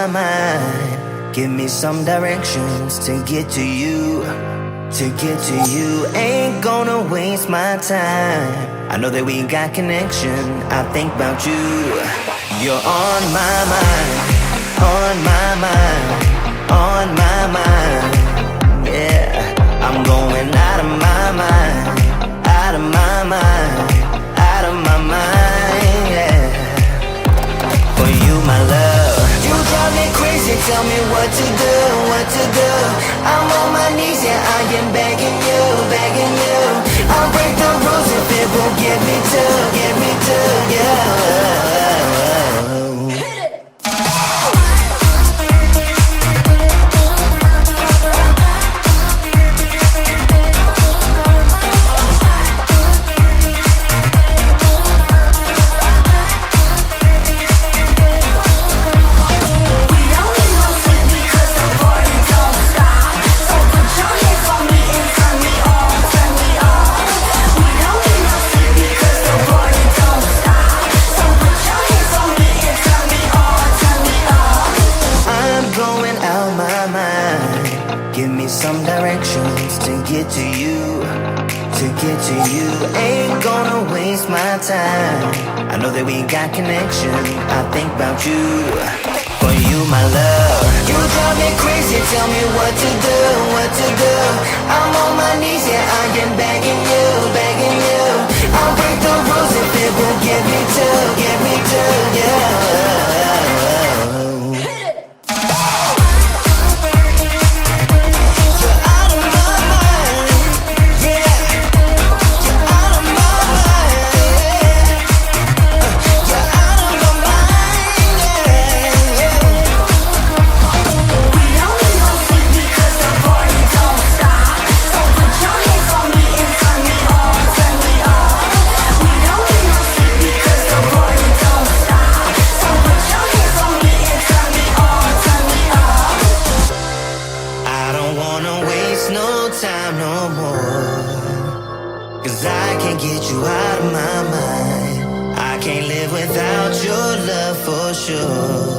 my mind. Give me some directions to get to you. To get to you, ain't gonna waste my time. I know that we got connection, I think about you. You're on my mind, on my mind, on my mind. Yeah, I'm going out of my mind, out of my mind, out of my mind, yeah. For you, my love, you drive me crazy, tell me what to do, what to do. I'm on my knees, yeah, I am begging you, begging you. I'll break the rules if it will get me to, yeah. Some directions to get to you, to get to you. Ain't gonna waste my time. I know that we got connection, I think about you. For you, my love, you drive me crazy, tell me what to do, what to do. I'm on my knees, yeah, I am begging you, begging you. I'll break the rules if it will get me to, yeah. Sure.